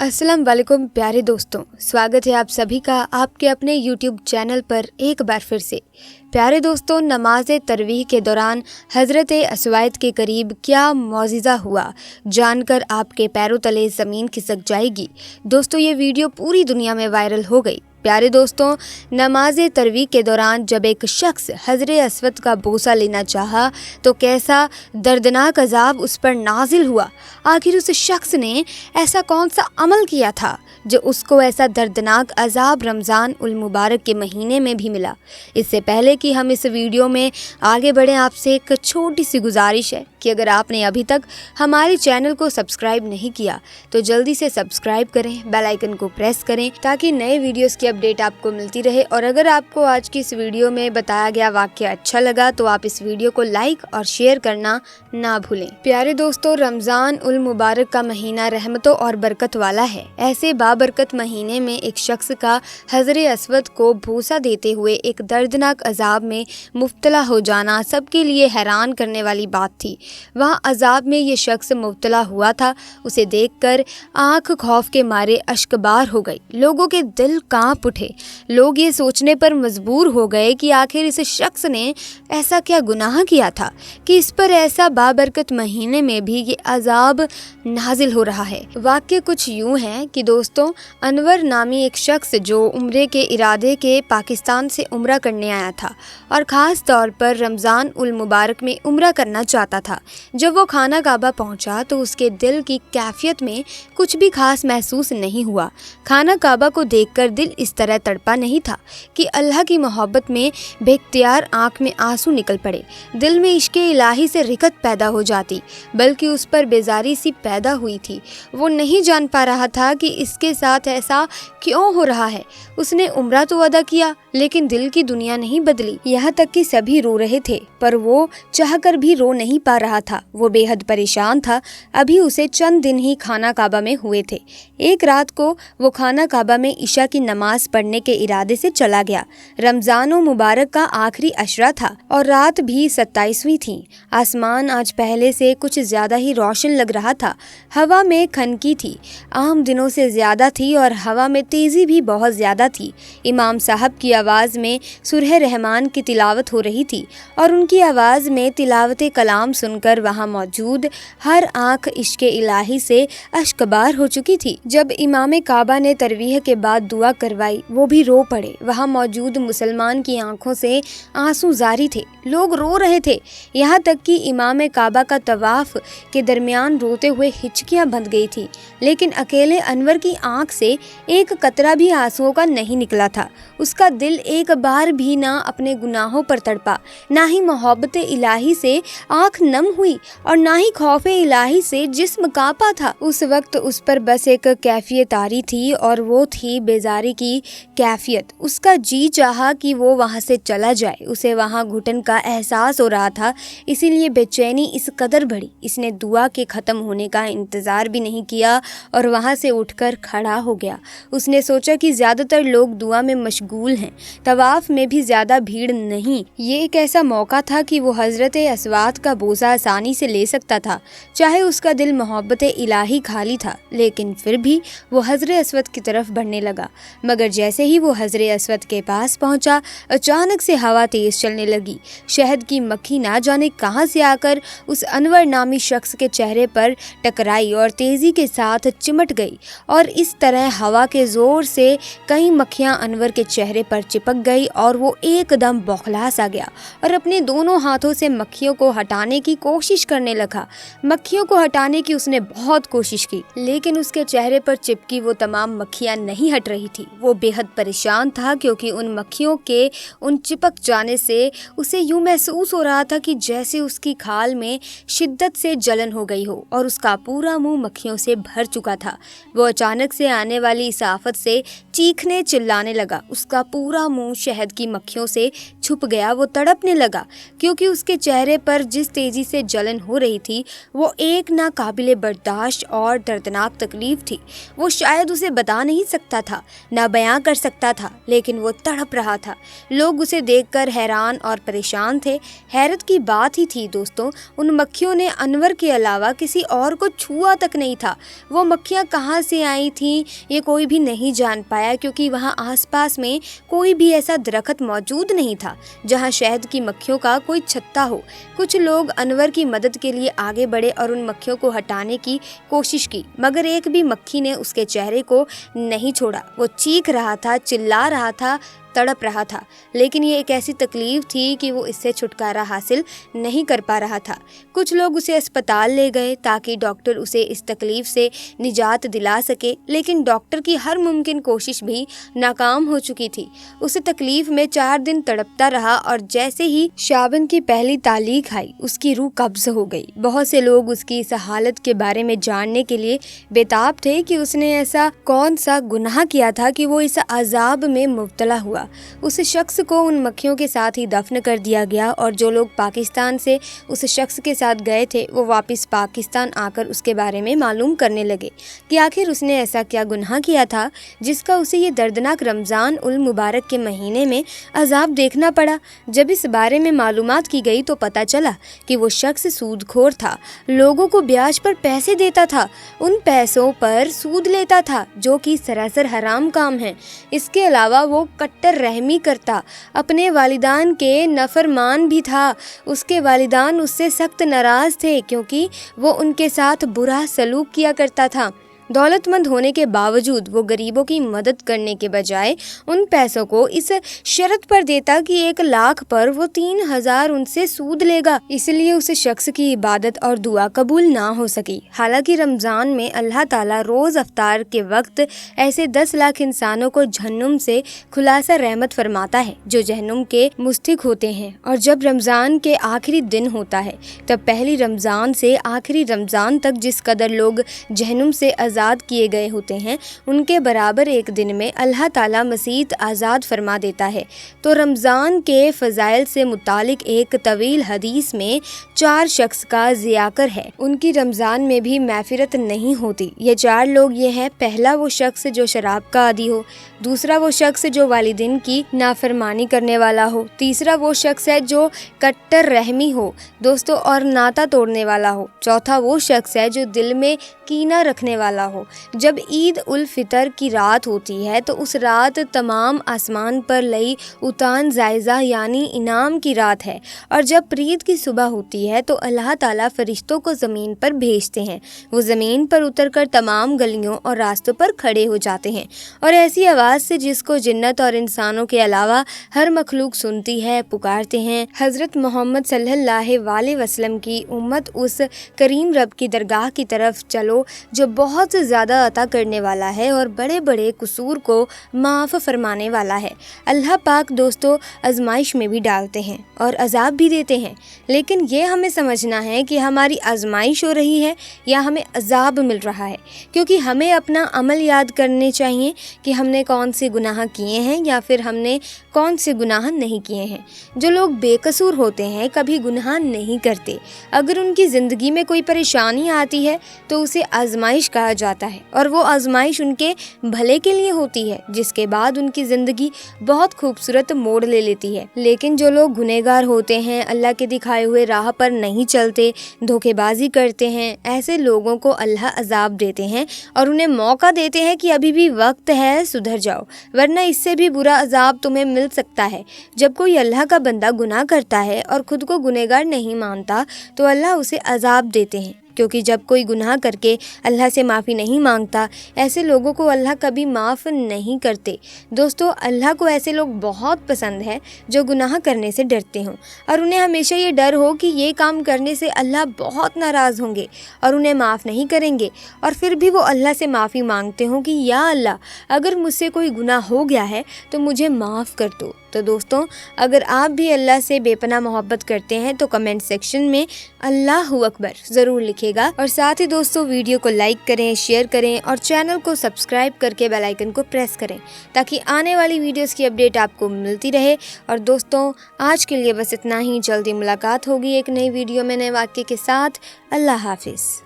अस्सलाम वालेकुम प्यारे दोस्तों, स्वागत है आप सभी का आपके अपने YouTube चैनल पर एक बार फिर से। प्यारे दोस्तों, नमाज तरावीह के दौरान हज़रत अस्वाद के करीब क्या मौजिज़ा हुआ जानकर आपके पैरों तले ज़मीन खिसक जाएगी। दोस्तों, ये वीडियो पूरी दुनिया में वायरल हो गई। प्यारे दोस्तों, नमाज तरावीह के दौरान जब एक शख्स हज़रत अस्वद का बोसा लेना चाहा तो कैसा दर्दनाक अजाब उस पर नाजिल हुआ। आखिर उस शख्स ने ऐसा कौन सा अमल किया था जो उसको ऐसा दर्दनाक अजाब रमज़ान उल मुबारक के महीने में भी मिला। इससे पहले कि हम इस वीडियो में आगे बढ़ें, आपसे एक छोटी सी गुजारिश है कि अगर आपने अभी तक हमारे चैनल को सब्सक्राइब नहीं किया तो जल्दी से सब्सक्राइब करें, बेल आइकन को प्रेस करें ताकि नए वीडियोस की अपडेट आपको मिलती रहे। और अगर आपको आज की इस वीडियो में बताया गया वाक़या अच्छा लगा तो आप इस वीडियो को लाइक और शेयर करना ना भूलें। प्यारे दोस्तों, रमज़ान उल मुबारक का महीना रहमतों और बरकत वाला है। ऐसे बाबरकत महीने में एक शख्स का हज़रत अस्वद को भूसा देते हुए एक दर्दनाक अजाब में मुब्तला हो जाना सबके लिए हैरान करने वाली बात थी। वहाँ अजाब में ये शख्स मुब्तला हुआ था। उसे देखकर आँख खौफ के मारे अश्कबार हो गई। लोगों के दिल कांप उठे। लोग ये सोचने पर मजबूर हो गए कि आखिर इस शख्स ने ऐसा क्या गुनाह किया था कि इस पर ऐसा बाबरकत महीने में भी ये अजाब नाजिल हो रहा है। वाक़या कुछ यूँ है कि दोस्तों, अनवर नामी एक शख्स जो उम्रे के इरादे के पाकिस्तान से उम्रा करने आया था और ख़ास तौर पर रमज़ान उल मुबारक में उम्रा करना चाहता था। जब वो खाना काबा पहुंचा तो उसके दिल की कैफियत में कुछ भी खास महसूस नहीं हुआ। खाना काबा को देखकर दिल इस तरह तड़पा नहीं था कि अल्लाह की मोहब्बत में बेख्तियार आँख में आंसू निकल पड़े। दिल में इश्क़े इलाही से रिकत पैदा हो जाती, बल्कि उस पर बेजारी सी पैदा हुई थी। वो नहीं जान पा रहा था कि इसके साथ ऐसा क्यों हो रहा है। उसने उम्रा तो अदा किया लेकिन दिल की दुनिया नहीं बदली। यहाँ तक कि सभी रो रहे थे पर वो चाहकर भी रो नहीं पा रहा था। वो बेहद परेशान था। अभी उसे चंद दिन ही खाना काबा में हुए थे। एक रात को वो खाना काबा में इशा की नमाज पढ़ने के इरादे से चला गया। रमज़ान मुबारक का आखिरी अशरा था और रात भी 27वीं थी। आसमान आज पहले से कुछ ज़्यादा ही रोशन लग रहा था। हवा में खनकी थी, आम दिनों से ज़्यादा थी और हवा में तेज़ी भी बहुत ज़्यादा थी। इमाम साहब की आवाज़ में सूरह रहमान की तिलावत हो रही थी और उनकी आवाज़ में तिलावत कलाम सुनकर वहाँ मौजूद हर आँख इश्क़े इलाही से अश्कबार हो चुकी थी। जब इमाम काबा ने तरावीह के बाद दुआ करवाई, वो भी रो पड़े। वहाँ मौजूद मुसलमान की आंखों से आंसू जारी थे। लोग रो रहे थे। यहाँ तक कि इमाम काबा का तवाफ के दरमियान रोते हुए हिचकियाँ बंध गई थी। लेकिन अकेले अनवर की आंख से एक कतरा भी आंसुओं का नहीं निकला था। उसका दिल एक बार भी ना अपने गुनाहों पर तड़पा, ना ही मोहब्बत इलाही से आंख नम हुई और ना ही खौफ इलाही से जिस्म कांपा था। उस वक्त उस पर बस एक कैफियत आ रही थी और वो थी बेजारी की कैफियत। उसका जी चाहा कि वो वहाँ से चला जाए। उसे वहाँ घुटन का एहसास हो रहा था, इसीलिए बेचैनी इस कदर बढ़ी। इसने दुआ के ख़त्म होने का इंतज़ार भी नहीं किया और वहाँ से उठकर खड़ा हो गया। उसने सोचा कि ज़्यादातर लोग दुआ में मशगूल हैं, तवाफ़ में भी ज़्यादा भीड़ नहीं। ये एक ऐसा मौका था कि वो हज़रत अस्वाद का बोझा आसानी से ले सकता था। चाहे उसका दिल मोहब्बत इलाही खाली था, लेकिन फिर भी वो हज़रत अस्वद की तरफ बढ़ने लगा। मगर जैसे ही वो हज़रत अस्वद के पास पहुंचा, अचानक से हवा तेज़ चलने लगी। शहद की मक्खी ना जाने कहां से आकर उस अनवर नामी शख्स के चेहरे पर टकराई और तेज़ी के साथ चिमट गई और इस तरह हवा के ज़ोर से कई मक्खियां अनवर के चेहरे पर चिपक गई और वो एकदम बौखला सा गया और अपने दोनों हाथों से मक्खियों को हटाने की कोशिश करने लगा। मक्खियों को हटाने की उसने बहुत कोशिश की, लेकिन उसके चेहरे पर चिपकी वो तमाम मक्खियां नहीं हट रही थी। वो बेहद परेशान था क्योंकि उन मक्खियों के उन चिपक जाने से उसे यूं महसूस हो रहा था कि जैसे उसकी खाल में शिद्दत से जलन हो गई हो और उसका पूरा मुंह मक्खियों से भर चुका था। वो अचानक से आने वाली इस आफत से चीखने चिल्लाने लगा। उसका पूरा मुंह शहद की मक्खियों से छुप गया वो तड़पने लगा, क्योंकि उसके चेहरे पर जिस तेजी से जलन हो रही थी वो एक नाकाबिले बर्दाश्त और दर्दनाक तकलीफ थी। वो शायद उसे बता नहीं सकता था, ना बयां कर सकता था, लेकिन वो तड़प रहा था। लोग उसे देखकर हैरान और परेशान थे। हैरत की बात ही थी दोस्तों, उन मक्खियों ने अनवर के अलावा किसी और को छुआ तक नहीं था। वो मक्खियाँ कहाँ से आई थीं ये कोई भी नहीं जान पाया, क्योंकि वहाँ आसपास में कोई भी ऐसा दरख्त मौजूद नहीं था जहाँ शहद की मक्खियों का कोई छत्ता हो। कुछ लोग अनवर की मदद के लिए आगे बढ़े और उन मक्खियों को हटाने की कोशिश की, मगर एक भी मक्खी ने उसके चेहरे को नहीं छोड़ा। वो चीख रहा था, चिल्ला रहा था, तड़प रहा था, लेकिन ये एक ऐसी तकलीफ थी कि वो इससे छुटकारा हासिल नहीं कर पा रहा था। कुछ लोग उसे अस्पताल ले गए ताकि डॉक्टर उसे इस तकलीफ से निजात दिला सके, लेकिन डॉक्टर की हर मुमकिन कोशिश भी नाकाम हो चुकी थी। उसे तकलीफ में 4 दिन तड़पता रहा और जैसे ही शाबन की पहली तारीख आई उसकी रूह कब्ज हो गई। बहुत से लोग उसकी इस हालत के बारे में जानने के लिए बेताब थे कि उसने ऐसा कौन सा गुनाह किया था कि वो इस अजाब में मुब्तला हुआ। उस शख्स को उन मक्खियों के साथ ही दफन कर दिया गया और जो लोग पाकिस्तान से उस शख्स के साथ गए थे वो वापस पाकिस्तान आकर उसके बारे में मालूम करने लगे कि आखिर उसने ऐसा क्या गुनाह किया था जिसका उसे ये दर्दनाक रमज़ान उल मुबारक के महीने में अजाब देखना पड़ा। जब इस बारे में मालूमात की गई तो पता चला कि वो शख्स सूदखोर था, लोगों को ब्याज पर पैसे देता था, उन पैसों पर सूद लेता था जो कि सरासर हराम काम है। इसके अलावा वो कट्टर रहमी करता, अपने वालिदान के नफरमान भी था। उसके वालिदान उससे सख्त नाराज थे क्योंकि वो उनके साथ बुरा सलूक किया करता था। दौलतमंद होने के बावजूद वो गरीबों की मदद करने के बजाय उन पैसों को इस शर्त पर देता कि 1 लाख पर वो 3000 उनसे सूद लेगा, इसलिए उस शख्स की इबादत और दुआ कबूल ना हो सकी। हालांकि रमज़ान में अल्लाह ताला रोज़ अफ्तार के वक्त ऐसे 10 लाख इंसानों को जहन्नुम से खुलासा रहमत फरमाता है जो जहन्नुम के मुस्तहिक होते हैं। और जब रमज़ान के आखिरी दिन होता है तब पहली रमज़ान से आखिरी रमज़ान तक जिस कदर लोग जहन्नुम से आज़ाद किए गए होते हैं उनके बराबर एक दिन में अल्लाह ताला मसीत आज़ाद फरमा देता है। तो रमज़ान के फ़ज़ाइल से मुतालिक एक तवील हदीस में 4 शख्स का ज़िक्र है, उनकी रमज़ान में भी मैफ़िरत नहीं होती। ये 4 लोग ये हैं, पहला वो शख्स जो शराब का आदी हो, दूसरा वो शख्स जो वालिदैन की नाफरमानी करने वाला हो, तीसरा वो शख्स है जो कट्टर रहमी हो दोस्तों और नाता तोड़ने वाला हो, चौथा वो शख्स है जो दिल में कीना रखने वाला हो। जब ईद उल फितर की रात होती है तो उस रात तमाम आसमान पर लई उतान जायज़ा यानी इनाम की रात है, और जब प्रीत की सुबह होती है तो अल्लाह ताला फरिश्तों को ज़मीन पर भेजते हैं। वो ज़मीन पर उतरकर तमाम गलियों और रास्तों पर खड़े हो जाते हैं और ऐसी आवाज़ से जिसको जिन्नत और इंसानों के अलावा हर मखलूक सुनती है पुकारते हैं, हज़रत मोहम्मद सल्लल्लाहु अलैहि वसल्लम की उम्मत उस करीम रब की दरगाह की तरफ चलो जो बहुत ज़्यादा अता करने वाला है और बड़े बड़े कसूर को माफ़ फरमाने वाला है। अल्लाह पाक दोस्तों आजमाइश में भी डालते हैं और अजाब भी देते हैं, लेकिन ये हमें समझना है कि हमारी आजमाइश हो रही है या हमें अजाब मिल रहा है, क्योंकि हमें अपना अमल याद करने चाहिए कि हमने कौन से गुनाह किए हैं या फिर हमने कौन से गुनाह नहीं किए हैं। जो लोग बेकसूर होते हैं कभी गुनाह नहीं करते, अगर उनकी ज़िंदगी में कोई परेशानी आती है तो उसे आजमाइश कहा जाता है और वो आजमाइश उनके भले के लिए होती है, जिसके बाद उनकी ज़िंदगी बहुत खूबसूरत मोड़ ले लेती है। लेकिन जो लोग गुनहगार होते हैं, अल्लाह के दिखाए हुए राह पर नहीं चलते, धोखेबाजी करते हैं, ऐसे लोगों को अल्लाह अजाब देते हैं और उन्हें मौका देते हैं कि अभी भी वक्त है, सुधर जाओ, वरना इससे भी बुरा अजाब तुम्हें मिल सकता है। जब कोई अल्लाह का बंदा गुनाह करता है और खुद को गुनहगार नहीं मानता तो अल्लाह उसे अजाब देते हैं, क्योंकि जब कोई गुनाह करके अल्लाह से माफ़ी नहीं मांगता, ऐसे लोगों को अल्लाह कभी माफ़ नहीं करते। दोस्तों अल्लाह को ऐसे लोग बहुत पसंद है जो गुनाह करने से डरते हों और उन्हें हमेशा ये डर हो कि ये काम करने से अल्लाह बहुत नाराज़ होंगे और उन्हें माफ़ नहीं करेंगे, और फिर भी वो अल्लाह से माफ़ी मांगते हों कि या अल्लाह अगर मुझसे कोई गुनाह हो गया है तो मुझे माफ़ कर दो। تو دوستوں اگر آپ بھی اللہ سے بے پناہ محبت کرتے ہیں تو کمنٹ سیکشن میں اللہ اکبر ضرور لکھے گا، اور ساتھ ہی دوستوں ویڈیو کو لائک کریں، شیئر کریں اور چینل کو سبسکرائب کر کے بیل آئیکن کو پریس کریں تاکہ آنے والی ویڈیوز کی اپڈیٹ آپ کو ملتی رہے۔ اور دوستوں آج کے لیے بس اتنا ہی، جلدی ملاقات ہوگی ایک نئی ویڈیو میں نئے واقعے کے ساتھ۔ اللہ حافظ۔